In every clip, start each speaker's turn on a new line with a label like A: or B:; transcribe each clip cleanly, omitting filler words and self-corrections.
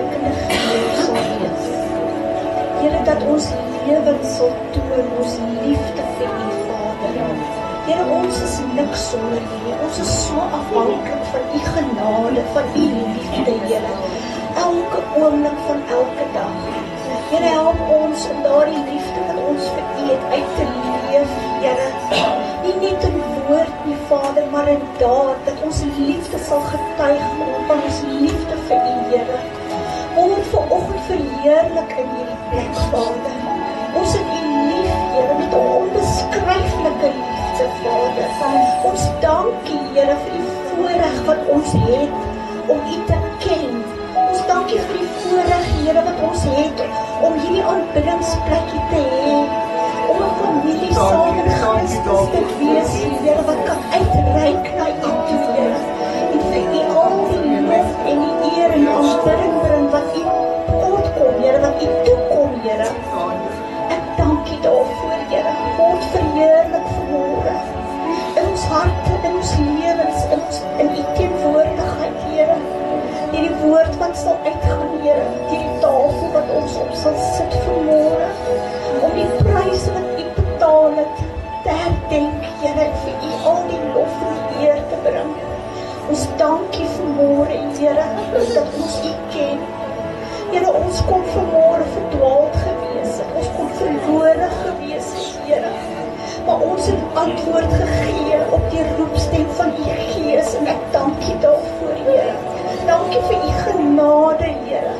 A: sprekende Gees sal wees. Here, dat ons lewens sal toon, ons liefde vir U, Vader. Here, ons is niks sonder U, ons is so afhanklik van U genade, van U liefde, Here. Elke oomblik van elke dag. Here, help ons om daardie liefde wat ons vir U het uit te leef, Here. Nie net in woord nie, Vader, maar in daad, dat ons liefde sal getuig van ons liefde vir U, Here. Word vanoggend verheerlik in hierdie plek, Vader. Ons het U lief, Here, met 'n onbeskryflike liefde, Vader. Ons dank U, Here, vir die voorreg wat ons het om U te ken. Ons dank U vir die voorreg, Here, wat ons het om hierdie aanbiddingsplekkie te hê. Om 'n familie saam in Christus te wees, Here, wat kan uitreik na U toe, Here. En vir U al die lof en die eer en aanbidding bring wat U voortkom, Here, wat U toekom, Here. Ek dank U daarvoor, Here. Word verheerlik vanmôre. In ons harte, in ons lewens, in U teenwoordigheid, Here. Die woord wat sal uitgaan, Here, die tafel wat ons op sal sit vanmôre, om die pryse wat U betaal het, te herdenk, Here, en vir U al die lof en die eer te bring. Ons dank U vanmôre, Here, dat ons U ken. Here, ons kom vanmôre verdwaald gewees, ons kom verlore gewees, Here. Maar ons het antwoord gegee op die roepstem van U Gees, en ek dank U daarvoor, Here. Dankie vir U genade, Here.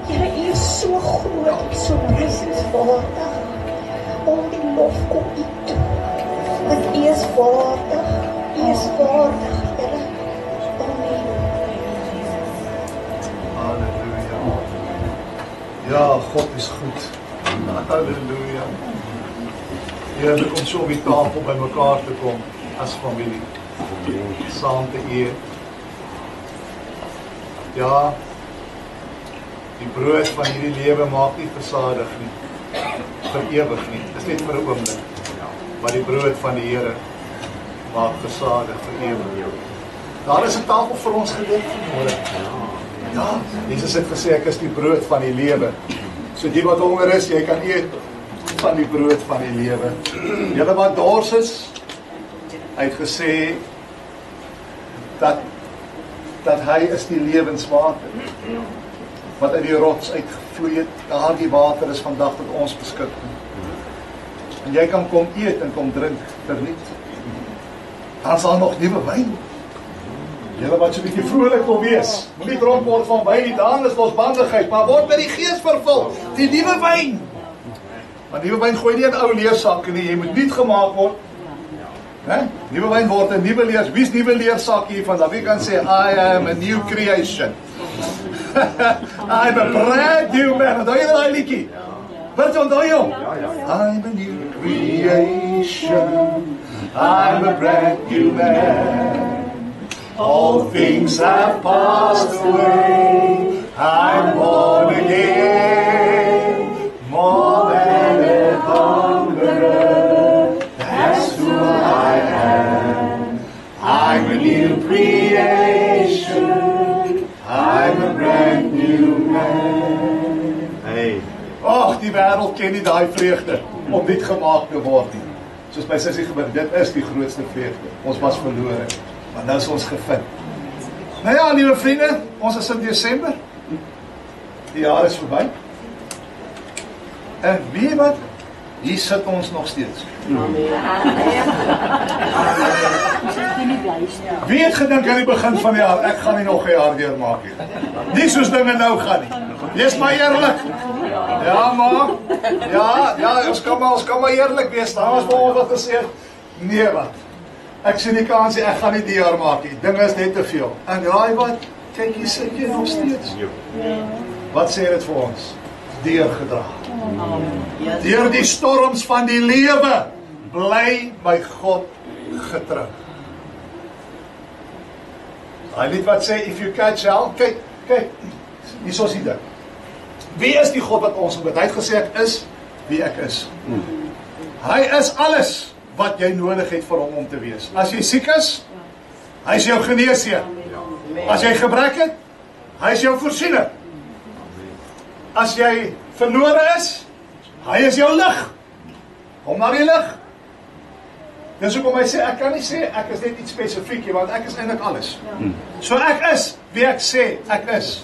A: Here, U is so groot en so prysenswaardig. Al die lof kom U toe. Want U is waardig. U is waardig, Here. Amen.
B: Halleluja. Ja, God is goed. Halleluja. Heerlik om so op die tafel by mekaar te kom as familie. Saam te eet. Ja, die brood van hierdie lewe maak nie versadig nie, vir ewig nie, dit is net vir 'n oomblik, maar die brood van die Here maak versadig vir ewig. Daar is 'n tafel vir ons gedek vanmôre. Ja, Jesus het gesê, ek is die brood van die lewe. So die wat honger is, jy kan eet van die brood van die lewe. Julle wat dors is, hy het gesê, dat hy is die lewenswater wat uit die rots uitgevloei het. Daardie water is vandag tot ons beskikbaar. En jy kan kom eet en kom drink verniet. Dan sal nog nuwe wyn. Julle wat so 'n bietjie vrolik wil wees, moenie dronk word van wyn nie, dan is losbandigheid, maar word met die Gees vervul, die nuwe wyn. Want nuwe wyn gooi nie in ou leersakke nie, jy moet nuut gemaak word. Nuwe wyn word 'n nuwe leer. Wie's nuwe leersak hier vandag? Wie kan sê I am a new creation? I'm a brand new man. Onthou jy daai liedjie? Wat onthou jy hom? I'm a new creation. I'm a brand new man. All things have passed away. I'm born again. More than a conqueror. That's who I am. I'm a new creation. I'm a brand new man. Hey. Ag, die wêreld ken nie daai vreugde om nuut gemaak te word nie. Soos my sussie gebeur, dit is die grootste vreugde. Ons was verlore, maar nou is ons gevind. Nou ja, liewe vriende, ons is in Desember. Die jaar is verby. En weet wat? Hier sit ons nog steeds. Wie het gedink aan die begin van die jaar, ek gaan nie nog 'n jaar deurmaak nie. Nie soos dinge nou gaan nie. Wees maar eerlik. Ja, maar. Ja, ons kan maar eerlik wees. Daar was vir ons wat gesê, nee wat. Ek sien die kans, ek gaan nie die jaar maak nie. Dinge is net te veel. En raai wat? Kyk, hier sit jy nog steeds. Wat sê dit vir ons? Deurgedra. Deur die storms van die lewe, bly by God getrou. Hy lied wat sê, if you catch hell, kyk, hier is die ding. Wie is die God wat ons gebid? Hy het gesê, ek is wie ek is. Hy is alles wat jy nodig het vir hom om te wees. As jy siek is, hy is jou geneesheer. As jy gebrek het, Hy is jou voorsiener. As jy verlore is, hy is jou lig. Kom na die lig. Dis hoekom hy sê, ek kan nie sê, ek is net iets spesifiek, want ek is eintlik alles. So ek is wie ek sê, ek is.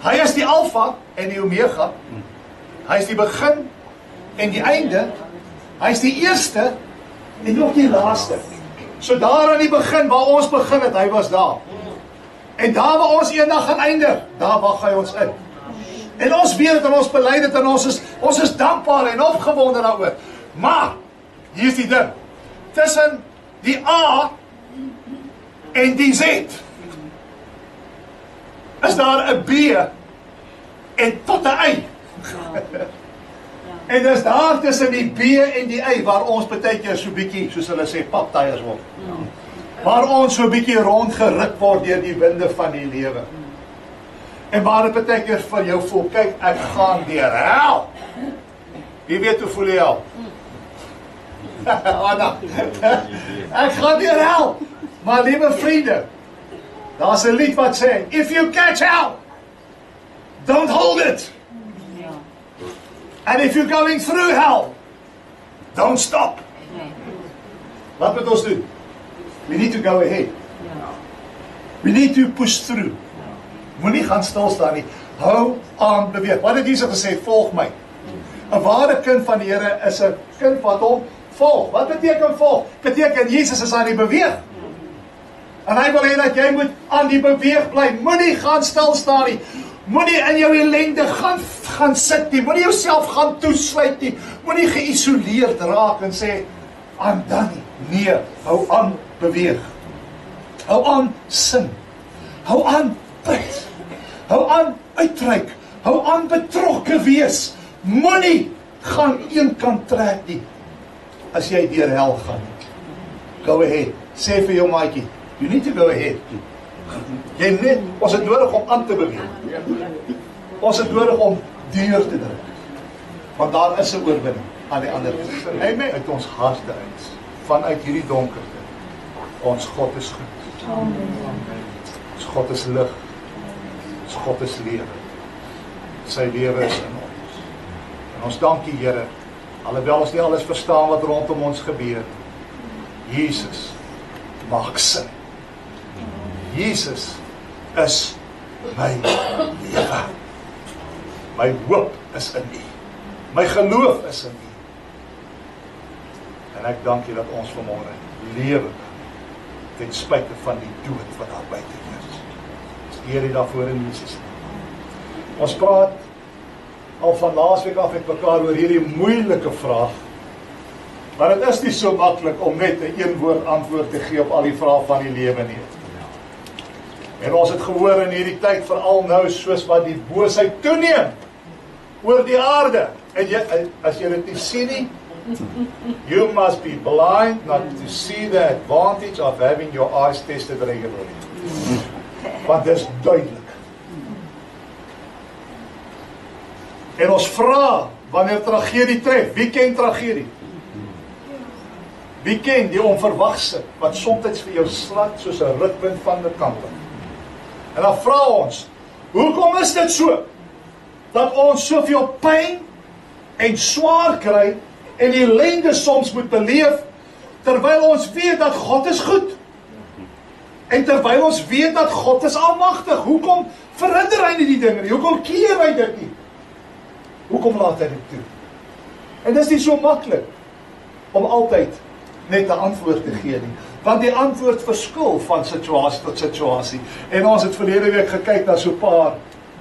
B: Hy is die alfa en die omega. Hy is die begin en die einde. Hy is die eerste en ook die laaste. So daar aan die begin, waar ons begin het, hy was daar. En daar waar ons eendag gaan eindig, daar wag hy ons in. En ons weet het en ons bely dit en ons is dankbaar en opgewonde daaroor. Maar, hier is die ding. Tussen die A en die Z is daar 'n B en tot 'n Y. En dis daar tussen die B en die Y waar ons baie keer so bietjie, soos hulle sê, paptyers word. Waar ons so bietjie rondgeruk word deur die winde van die lewe. En waar dit baie keer vir jou voel, kyk, ek gaan deur hel. Wie weet hoe voel jy hel? Anna, ek gaan deur hel. Maar liewe vriende, daar's 'n lied wat sê, if you catch hell, don't hold it. And if you're going through hell, don't stop. Wat moet ons doen? We need to go ahead. We need to push through. Moenie gaan stil staan nie. Hou aan beweeg. Wat het Jesus gesê? Volg my. 'n Ware kind van die Here is 'n kind wat hom volg. Wat beteken volg? Beteken Jesus is aan die beweeg. En hy wil hê dat jy moet aan die beweeg bly. Moenie gaan stil staan nie. Moenie in jou ellende gaan sit nie. Moenie jouself gaan toesluit nie. Moenie geïsoleerd raak en sê, aan dan nie. Nee, hou aan beweeg. Hou aan sing. Hou aan bid. Hou aan uitreik. Hou aan betrokke wees. Moenie gaan een kant trek nie. As jy deur hel gaan. Go ahead. Sê vir jou maatjie, you need to go ahead. Jy net, ons het nodig om aan te beweeg. Ons het nodig om deur te druk. Want daar is 'n oorwinning aan die ander kant. Amen. Uit ons harte uit, vanuit hierdie donkerte. Ons God is goed. Ons God is lig. Ons God is lewe. Sy lewe is in ons. En ons dank U, Here, alhoewel ons nie alles verstaan wat rondom ons gebeur. Jesus maak sin. Jesus is my lewe. My hoop is in U. My geloof is in U. En ek dank U dat ons vanmôre lewe ten spyte van die dood wat daar buite is. Ons eer U daarvoor in Jesus naam. Ons praat al van laasweek af met mekaar oor hierdie moeilike vraag. Maar dit is nie so maklik om net 'n een woord antwoord te gee op al die vrae van die lewe nie. En ons het gehoor in hierdie tyd, veral nou soos wat die boosheid toeneem oor die aarde. En jy, as jy dit nie sien nie, you must be blind not to see the advantage of having your eyes tested regularly. Want dit is duidelik. En ons vra, wanneer tragedie tref, wie ken tragedie? Wie ken die onverwagse, wat soms vir jou slat soos 'n rukwind van die kante? En dan vra ons, hoekom is dit so, dat ons soveel pyn en swaar kry, en ellende soms moet beleef, terwyl ons weet dat God is goed, en terwyl ons weet dat God is almagtig? Hoekom verhinder hy nie die dinge nie? Hoekom keer hy dit nie? Hoekom laat hy dit toe? En dit is nie so maklik om altyd net 'n antwoord te gee nie. Want die antwoord verskil van situasie tot situasie. En ons het verlede week gekyk na so 'n paar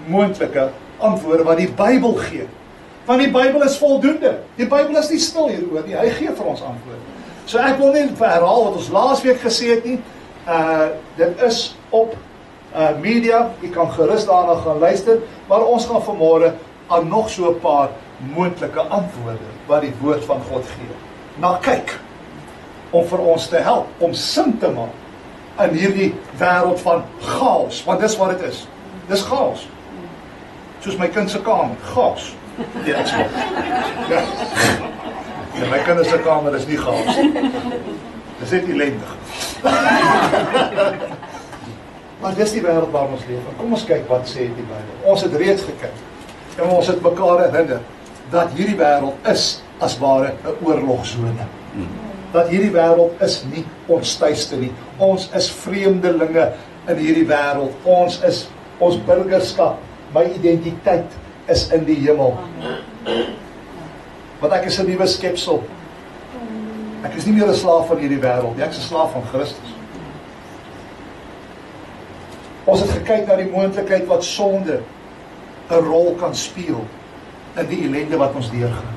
B: moontlike antwoorde wat die Bybel gee. Want die Bybel is voldoende. Die Bybel is nie stil hieroor nie. Hy gee vir ons antwoorde. So ek wil nie herhaal wat ons laasweek gesê het nie. Dit is op media. Jy kan gerus daarna gaan luister. Maar ons gaan vanmôre aan nog so 'n paar moontlike antwoorde wat die woord van God gee. Na kyk. Om vir ons te help, om sin te maak in hierdie wêreld van chaos, want dis wat dit is. Dis chaos. Soos my kind se kamer, chaos. Ja, ja. En my kind se kamer is nie chaos. Dis net ellendig. Maar dis die wêreld waarin ons leef. En kom ons kyk wat sê die Bybel. Ons het reeds gekyk. En ons het mekaar herinner dat hierdie wêreld is as ware 'n oorlogsone. Dat hierdie wêreld is nie ons tuiste nie. Ons is vreemdelinge in hierdie wêreld. Ons burgerskap, my identiteit is in die hemel. Want ek is 'n nuwe skepsel. Ek is nie meer 'n slaaf van hierdie wêreld nie, ek is 'n slaaf van Christus. Ons het gekyk na die moontlikheid wat sonde 'n rol kan speel in die ellende wat ons deurgaan.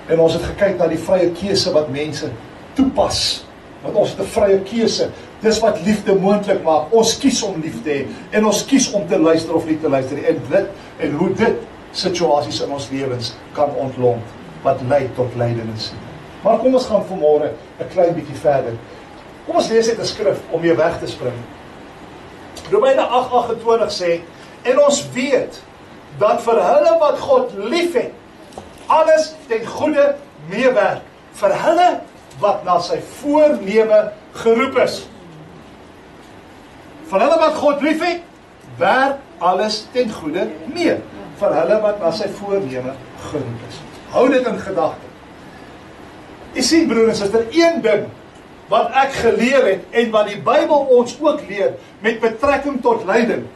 B: En ons het gekyk na die vrye keuse wat mense toepas. Want ons het 'n vrye keuse. Dis wat liefde moontlik maak. Ons kies om lief te hê en ons kies om te luister of nie te luister nie. En hoe dit situasies in ons lewens kan ontlont wat lei tot lydenis. Maar kom ons gaan vanmôre 'n klein bietjie verder. Kom ons lees net 'n skrif om weer weg te spring. Romeine 8:28 sê, en ons weet dat vir hulle wat God liefhet, alles ten goeie meewerk, vir hulle wat na sy voorneme geroep is. Vir hulle wat God liefhet, werk alles ten goeie mee, vir hulle wat na sy voorneme geroep is. Hou dit in gedagte. Jy sien broer en suster, een ding wat ek geleer het en wat die Bybel ons ook leer met betrekking tot lyding,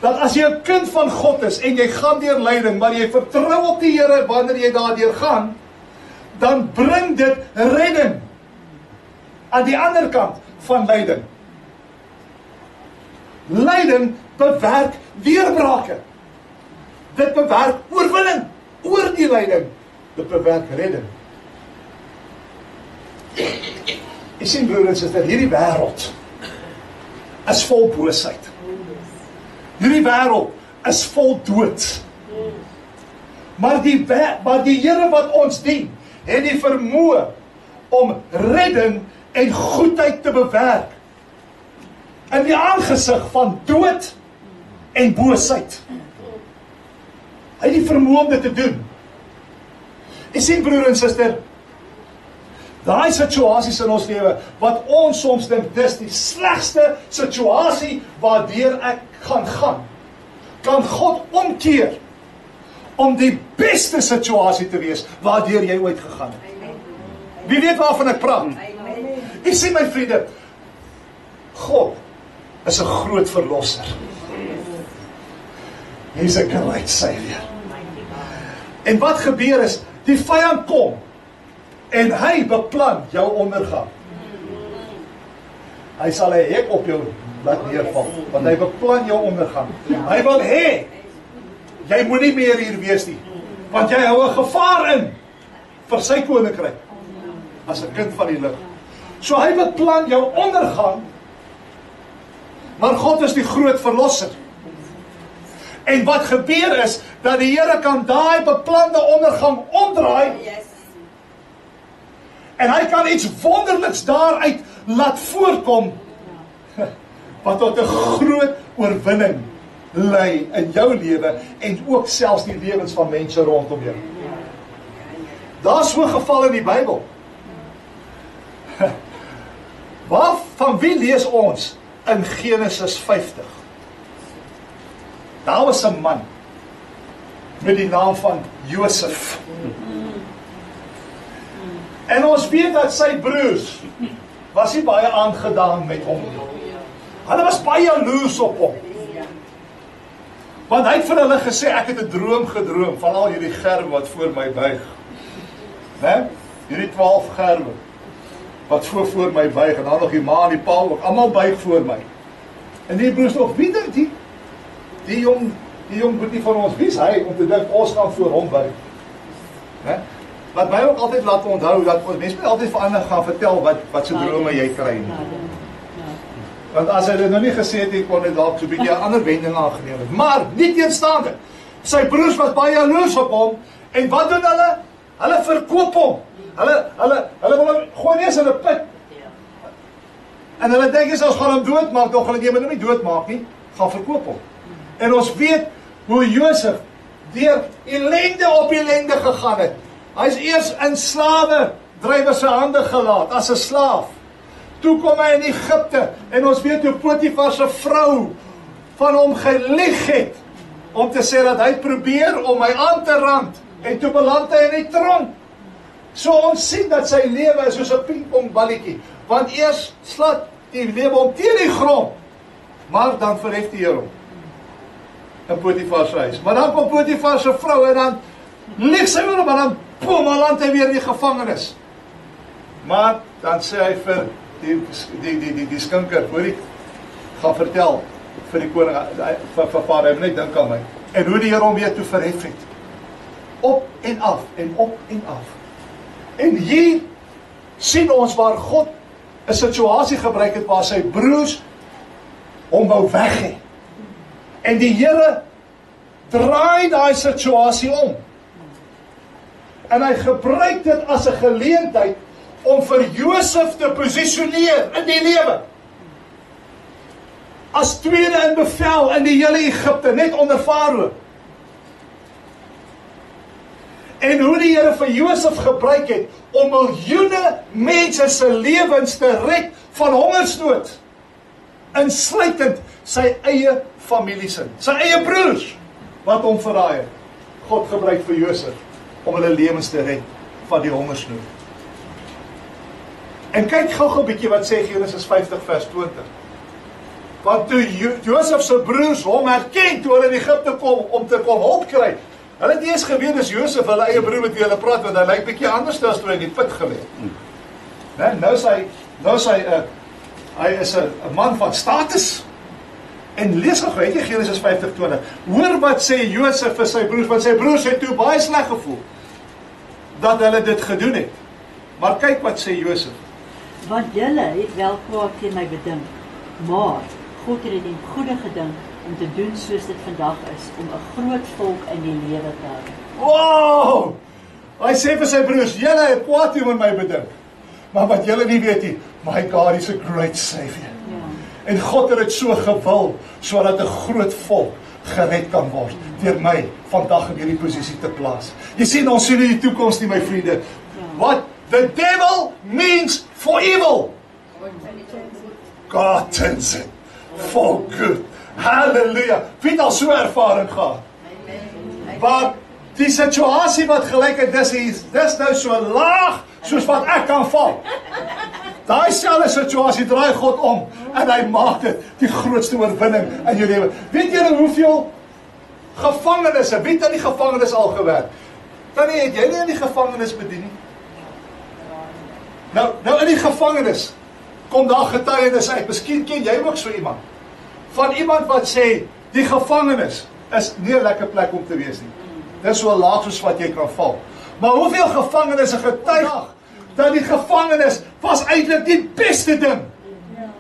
B: dat as jy 'n kind van God is en jy gaan deur lyding, maar jy vertrou op die Here wanneer jy daardeur gaan, dan bring dit redding aan die ander kant van lyding. Lyding bewerk deurbrake. Dit bewerk oorwinning oor die lyding. Dit bewerk redding. Jy sien broer en suster, hierdie wêreld is vol boosheid. Hierdie wêreld is vol dood. Maar die Here wat ons dien, het die vermoë om redding en goedheid te bewerk in die aangesig van dood en boosheid. Hy het die vermoë om dit te doen. Jy sien broer en suster, daai situasies in ons lewe wat ons soms dink dis die slegste situasie waardeur ek gaan, kan God omkeer om die beste situasie te wees waardeur jy ooit gegaan het. Wie weet waarvan ek praat? Jy sien my vriende, God is 'n groot verlosser. He's a great Savior. En wat gebeur is, die vyand kom en hy beplan jou ondergang. Hy sal 'n hek op jou laat neerval, want hy beplan jou ondergang. Hy wil hê jy moet nie meer hier wees nie, want jy hou 'n gevaar in vir sy koninkryk as 'n kind van die lig. So hy beplan jou ondergang, maar God is die groot verlosser. En wat gebeur is, dat die Here kan daai beplande ondergang omdraai, en hy kan iets wonderliks daaruit laat voorkom, wat tot 'n groot oorwinning lei in jou lewe, en ook selfs die lewens van mense rondom jou. Daar is so 'n geval in die Bybel. Van wie lees ons in Genesis 50? Daar was 'n man met die naam van Josef. En ons weet dat sy broers was nie baie aangedaan met hom. Hulle was baie jaloers op hom. Want hy het vir hulle gesê, ek het 'n droom gedroom van al hierdie gerwe wat voor my buig. Né? Hierdie 12 gerwe wat voor my buig, en dan nog die ma en die pa ook, almal buig voor my. En die broers nog, wie dink die jong boetie van ons, wie is hy om te dink ons gaan voor hom buig? Né? Wat my ook altyd laat onthou, dat ons mense altyd vir ander gaan vertel wat so drome jy kry nie. Want as hy dit nou nie gesê het, kon hy dalk so 'n bietjie 'n ander wending aangeneem het. Maar nie teenstaande, sy broers was baie jaloers op hom, en wat doen hulle? Hulle verkoop hom. Hulle wil hom gooi neers in 'n put. En hulle dink as ons gaan hom doodmaak, dan gaan hulle hom nie doodmaak nie, gaan verkoop hom. En ons weet hoe Josef deur ellende op ellende gegaan het. Hy is eers in slawe drywer se hande gelaat as 'n slaaf. Toe kom hy in Egipte en ons weet hoe Potifar se vrou van hom gelieg het om te sê dat hy probeer om my aan te rand en toe beland hy in die tronk. So ons sien dat sy lewe is soos 'n pingpongballetjie, want eers slat die lewe hom teen die grond, maar dan verhef die Here hom in Potifar se huis. Maar dan kom Potifar se vrou en dan lieg sy oor hom, maar dan boom, land hy weer in die gevangenis. Maar dan sê hy vir die skinker, hoor ek, gaan vertel vir die koning, vir vader, hy net dink aan my, en hoe die Here hom weer toe verhef het. Op en af, en op en af. En hier sien ons waar God 'n situasie gebruik het waar sy broers hom wou weg hê. En die Here draai daai situasie om. En hy gebruik dit as 'n geleentheid om vir Josef te posisioneer in die lewe. As tweede in bevel in die hele Egipte, net onder Farao. En hoe die Here vir Josef gebruik het om miljoene mense se lewens te red van hongersnood, insluitend sy eie familiesin, sy eie broers wat hom verraai het. God gebruik vir Josef om hulle lewens te red van die hongersnood. En kyk gou-gou 'n bietjie wat sê Genesis 50 vers 20. Want toe Josef se broers hom herken toe hulle in Egipte kom om te kom hulp kry, hulle het nie eens geweet dis Josef, hulle eie broer met wie hulle praat, want hy lyk bietjie anders as toe hy in die put gelê het. Nou hy is 'n man van status. En lees gou, weet jy Genesis 50:20. Hoor wat sê Josef vir sy broers, want sy broers het toe baie sleg gevoel dat hulle dit gedoen het. Maar kyk wat sê Josef.
C: Want julle het wel kwaad teen my bedink, maar God het dit in goeie gedink om te doen soos dit vandag is, om 'n groot volk in die lewe te hou.
B: Wow! Hy sê vir sy broers, julle het kwaad teen my bedink. Maar wat julle nie weet nie, my God is a great Savior. En God het dit so gewil, sodat 'n groot volk gered kan word, deur my vandag in hierdie posisie te plaas. Jy sien, ons sien nie die toekoms nie, my vriende. What the devil means for evil, God turns it for good. Halleluja. Wie het al so ervaring gehad? Maar die situasie wat gelyk het, dis nou so laag, soos wat ek kan val. Daai selfde situasie draai God om, en hy maak dit die grootste oorwinning in jou lewe. Weet julle hoeveel gevangenes, wie het in die gevangenis al gewerk? Tannie, het jy nie in die gevangenis bedien nie? Nou in die gevangenis kom daar getuienis uit. Miskien ken jy ook so iemand. Van iemand wat sê, die gevangenis is nie 'n lekker plek om te wees nie. Dit is so laag soos wat jy kan val. Maar hoeveel gevangenes getuig dat die gevangenis was eintlik die beste ding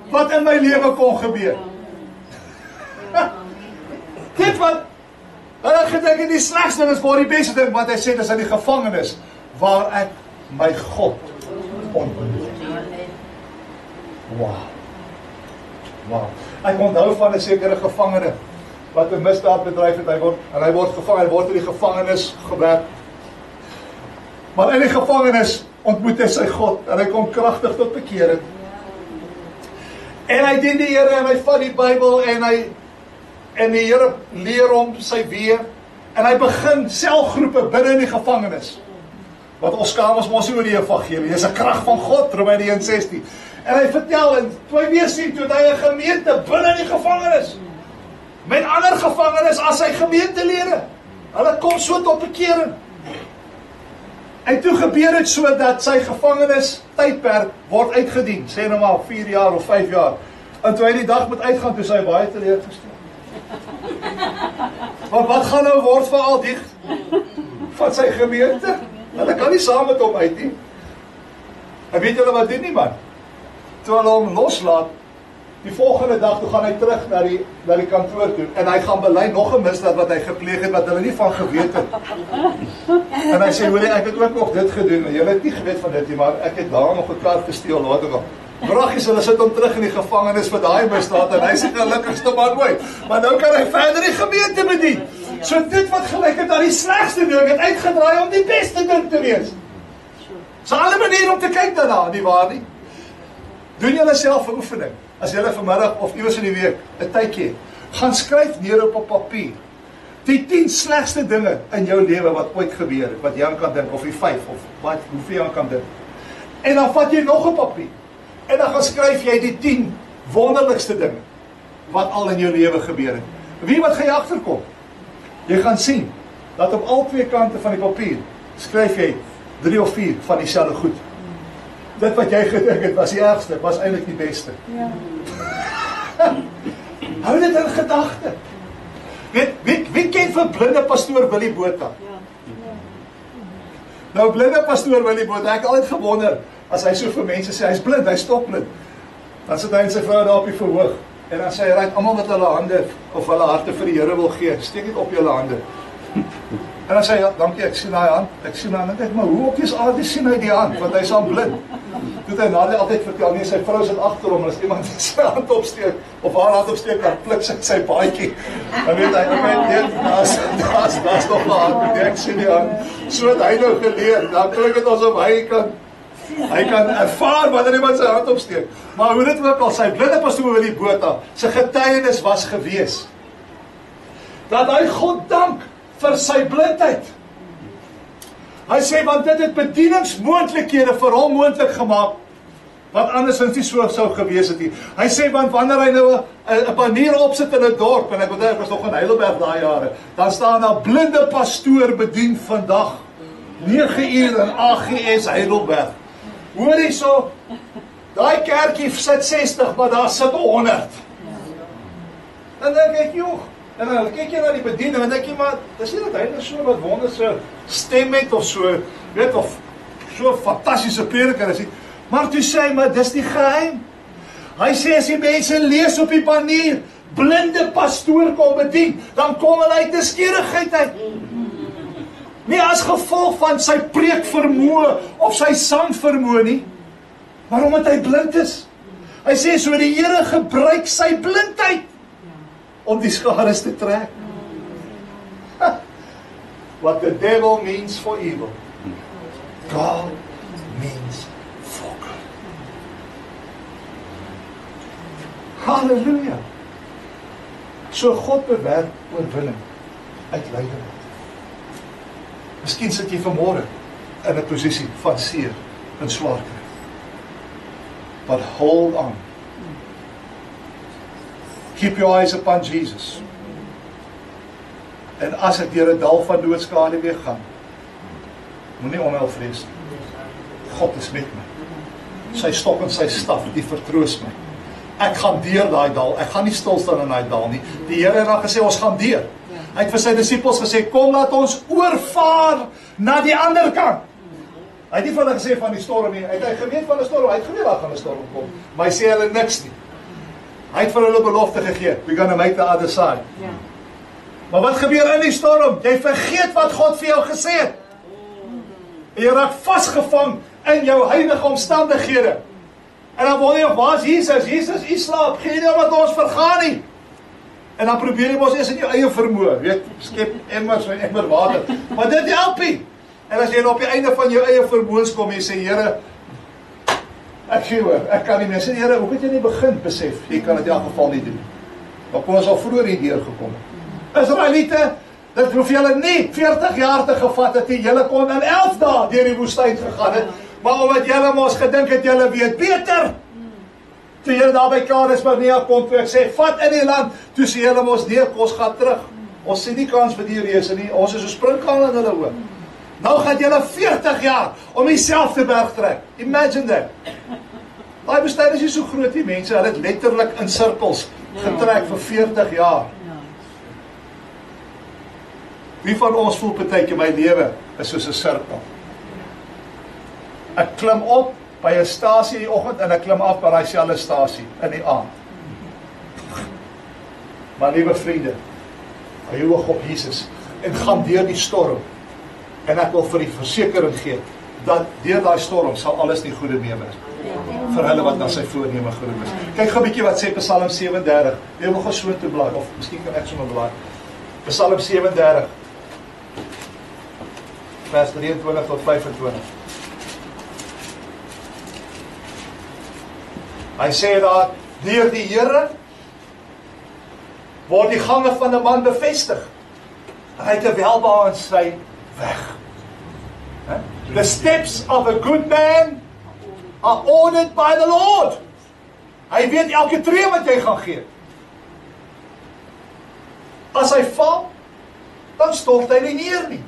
B: wat in my lewe kon gebeur. Dit wat hulle gedink het die slegste ding is maar die beste ding, want hy sê dis in die gevangenis waar ek my God ontmoet. Wow. Ek onthou van 'n sekere gevangene wat 'n misdaad bedryf het, hy word gevang, hy word in die gevangenis gewerk. Maar in die gevangenis ontmoet hy sy God en hy kom kragtig tot bekering. En hy dien die Here en hy vat die Bybel en die Here leer hom sy weë en hy begin selgroepe binne in die gevangenis. Want ons skaam ons mos oor die evangelie. Dis 'n krag van God, Romeine 1:16. En hy vertel en toe weer sien toe hy 'n gemeente binne in die gevangenis met ander gevangenes as sy gemeentelede. Hulle kom so tot bekering. En toe gebeur dit so dat sy gevangenis tydperk word uitgedien, sê nou maar 4 jaar of 5 jaar. En toe hy die dag moet uitgaan, toe sy baie teleurgestel. Maar wat gaan nou word van al die van sy gemeente? Hulle kan nie saam met hom uit nie. En weet julle wat doen nie, man? Toe hulle hom loslaat, die volgende dag toe gaan hy terug na die kantoor toe en hy gaan bely nog 'n misdaad wat hy gepleeg het wat hulle nie van geweet het. En hy sê, hoor ek het ook nog dit gedoen, en julle het nie geweet van dit nie, maar ek het daar nog 'n kar gesteel, wat ook al. Braggies, hulle sit hom terug in die gevangenis vir daai misdaad en hy is die gelukkigste man ooit. Maar nou kan hy verder die gemeente bedien. So dit wat gelyk het aan die slegste ding het uitgedraai om die beste ding te wees. So alle maniere om te kyk daarna, nie waar nie? Doen julle self 'n oefening, as julle vanmiddag of iewers in die week 'n tydjie het. Gaan skryf neer op 'n papier. Die 10 slegste dinge in jou lewe wat ooit gebeur het, wat jy aan kan dink, of die 5, of hoeveel jy aan kan dink. En dan vat jy nog 'n papier, en dan gaan skryf jy die 10 wonderlikste dinge, wat al in jou lewe gebeur het. Wie wat gaan jy agterkom? Jy gaan sien, dat op al 2 kante van die papier, skryf jy 3 of 4 van dieselfde goed. Dit wat jy gedink het, was die ergste, was eintlik die beste.
A: Ja.
B: Hou dit in gedagte. Wie ken vir blinde pastoor Willie Botha? Nou, blinde pastoor Willie Botha, ek het altyd gewonder, as hy so vir mense sê, hy's blind, hy stop blind. Dan sit hy en sy vrou daar op die verhoog, en dan sê hy, right, almal wat hulle hande, of hulle harte vir die Here wil gee, steek dit op julle hande. En dan sê hy, ja, dankie, ek sien daai hand, ek sien daai hand, maar hoe op jy's aardig sien hy die hand, want hy's aan blind. Toe hy nader altyd vertel, nee, sy vrou sit agter hom, en as iemand sy hand opsteek, of haar hand opsteek, dan pluk sy baadjie. Dan weet hy, okay, daar's nog 'n hand, ek sien die hand. So het hy nou geleer, dan klink dit asof hy kan ervaar wanneer iemand sy hand opsteek. Maar hoe dit ook al, sy blinde pastoor Willie Botha, sy getuienis was gewees, dat hy God dank vir sy blindheid. Hy sê, want dit het bedieningsmoontlikhede vir hom moontlik gemaak, wat andersins nie so sou gewees het nie. Hy sê, want wanneer hy nou 'n banier opsit in 'n dorp, en ek was nog in Heidelberg daai jare, dan staan daar blinde pastoor bedien vandag, 9 uur in AGS Heidelberg. Hoor jy so, daai kerkie sit 60, maar daar sit 100. Dan denk ek, joh, en dan kyk jy na die bediening, en denk jy, maar, dis nie dat hy nou so wat wonderse stem het, of so, weet, of so fantastische prediker is nie. Maar toe sê hy, maar dis die geheim. Hy sê, as die mense lees op die banier, blinde pastoor kom bedien, dan kom hulle uit die skierigheid uit. Nie as gevolg van sy preekvermoë, of sy sangvermoë nie, maar omdat hy blind is. Hy sê, so die Here gebruik sy blindheid, om die skares te trek. What the devil means for evil, God means for good. Halleluja. So God bewerk oorwinning uit lyding. Miskien sit jy vanmôre in 'n posisie van seer en swaar kry. But hold on. Keep your eyes upon Jesus. En as ek deur 'n dal van doodskade weer gaan, moenie onheil vrees nie. God is met my. Sy stok en sy staf, die vertroos my. Ek gaan deur daai dal. Ek gaan nie stil staan in daai dal nie. Die Here het dan gesê ons gaan deur. Hy het vir sy disippels gesê, kom laat ons oorvaar na die ander kant. Hy het nie van hulle gesê van die storm nie. Hy het geweet van die storm. Hy het geweet daar gaan 'n storm kom. Maar hy sê hulle niks nie. Hy het vir hulle belofte gegee. We're gonna make the other side. Ja. Maar wat gebeur in die storm? Jy vergeet wat God vir jou gesê het. En jy raak vasgevang in jou huidige omstandighede. En dan wonder jy, waar is Jesus? Jesus, U slaap. Geen idee wat ons vergaan nie. En dan probeer jy mos eers in jou eie vermoë, weet, skep emmers en emmer water. Maar dit help nie. En as jy op die einde van jou eie vermoëns kom en jy sê, Here, ek gee hoor, ek kan nie meer. Sê, Here, hoe het jy nie begin besef? Jy kan dit in elk geval nie doen. Maar kon ons al vroeër hierdeur gekom. Israeliete, dit hoef julle nie 40 jaar te gevat het, julle kon in 11 dae deur die woestyn gegaan het, maar omdat julle mos gedink het, julle weet beter. Toe julle daar by Kadesh-Barnea kom, toe ek sê, vat in die land, toe sê julle mos, nee, ons gaan terug. Ons sien nie kans vir die reëse nie, ons is so sprinkaan in hulle oor. Nou gaan julle 40 jaar om dieselfde berg trek. Imagine that. Daai woestyn is nie so groot nie, mense, hulle het letterlik in sirkels getrek vir 40 jaar. Wie van ons voel partykeer my lewe is soos 'n sirkel? Ek klim op by 'n stasie in die oggend en ek klim af by daai selfde stasie in die aand. Maar liewe vriende, hou jou oog op Jesus en gaan deur die storm. En ek wil vir die versekering gee dat deur daai storm sal alles die goede neem is. Vir hulle wat na sy voorneme geroep is. Kyk gou 'n bietjie wat sê Psalm 37. Jy wil gaan so toe blaai of miskien kan ek sommer blaai. Psalm 37 vers 23 tot 25. Hy sê daar, deur die Here word die gange van 'n man bevestig. Hy het 'n welbehae in sy weg. The steps of a good man are ordered by the Lord. Hy weet elke tree wat jy gaan gee. As hy val, dan stort hy nie neer nie.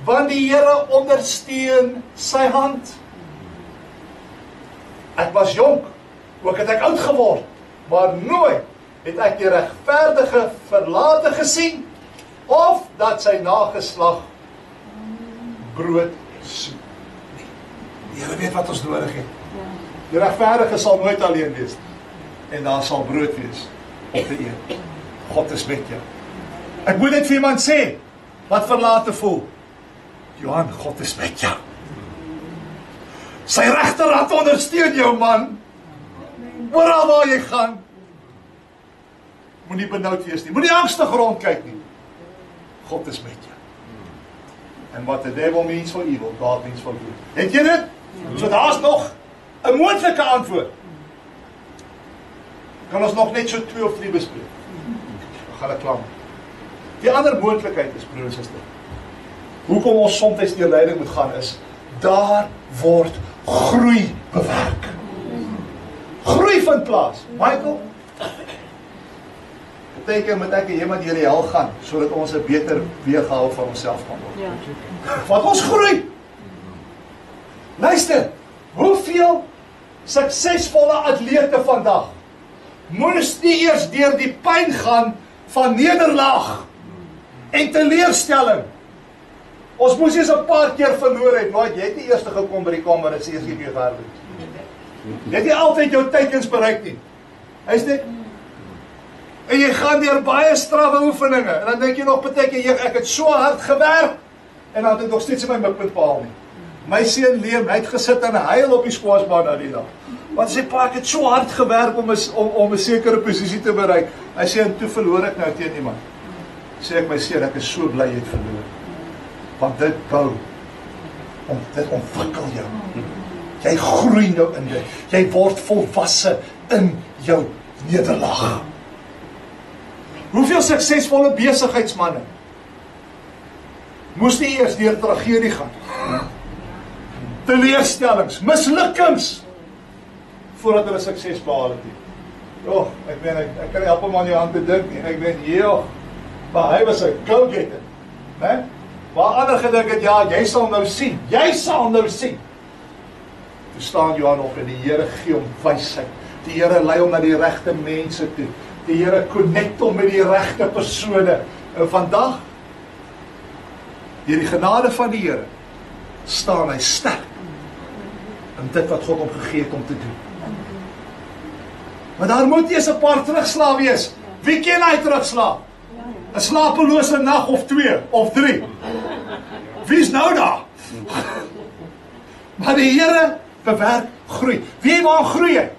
B: Want die Here ondersteun sy hand. Ek was jonk, ook het ek oud geword, maar nooit het ek die regverdige verlate gesien, of dat sy nageslag brood soek. Die Here weet wat ons nodig het. Die regverdige sal nooit alleen wees, en daar sal brood wees om te eet. God is met jou. Ek moet net vir iemand sê, wat verlate voel. Johan, God is met jou. Sy regterhand ondersteun jou, man. Oral waar jy gaan. Moenie benoud wees nie. Moenie angstig rondkyk nie. God is met jou. And what the devil means for evil, God means for good. Het jy dit? So daar's nog 'n moontlike antwoord. Kan ons nog net so 2 of 3 bespreek? Gaan ek klaar. Die ander moontlikheid is, broer en suster, hoekom ons soms deur lyding moet gaan is, daar word groei bewerk. Groei vind plaas. Michael, beteken moet ek iemand deur die hel gaan, sodat ons 'n beter weergawe van onsself kan word. Ja. Want ons groei. Luister, hoeveel suksesvolle atlete vandag moes nie eers deur die pyn gaan van nederlaag en teleurstelling. Ons moes eers 'n paar keer verloor het, maar jy het nie eers gekom by die kamer en sê eers hier verder. Jy het nie altyd jou teikens bereik nie. Hy's net, en jy gaan deur baie strawwe oefeninge, en dan dink jy nog beteken, ek het so hard gewerk, en dan het ek nog steeds in my mikpunt behaal nie. My seun Leem, hy het gesit en huil op die squashbaan na die dag. Want hy sê, pa, ek het so hard gewerk om 'n sekere posisie te bereik. Hy sê, en toe verloor ek nou teen iemand. Sê ek, my seun, ek is so bly jy het verloor. Want dit bou, dit ontwikkel jou. Jy groei nou in dit. Jy word volwasse in jou nederlaag. Hoeveel suksesvolle besigheidsmanne moes nie eers deur tragedie gaan? Teleurstellings, mislukkings, voordat hulle sukses behaal het. Joh, ek kan nie help om aan jou hand te dink nie. Ek weet, joh, maar hy was 'n go-getter, né? Waar ander gedink het, ja, jy sal nou sien. Jy sal nou sien. Toe staan Johan op en die Here gee hom wysheid. Die Here lei hom na die regte mense toe. Die Here connect hom met die regte persone. En vandag, deur die genade van die Here, staan hy sterk in dit wat God hom gegee het om te doen. Maar daar moet eers 'n paar terugslae wees. Wie ken hy terugslae? 'n slapelose nag of 2 of 3. Wie's nou daar? Maar die Here bewerk groei. Wie waar groei jy?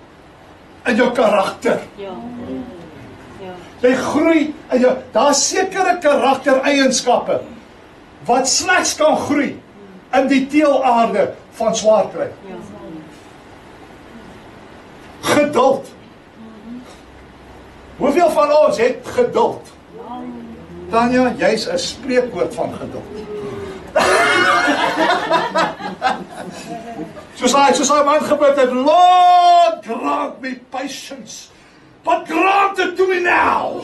B: In jou karakter.
C: Ja.
B: Jy groei in jou, daar's sekere karaktereienskappe wat slegs kan groei in die teelaarde van swaarkry. Geduld. Hoeveel van ons het geduld? Tanya, jy's 'n spreekwoord van geduld. Soos hy man gebid het, Lord, grant me patience, but grant it to me now.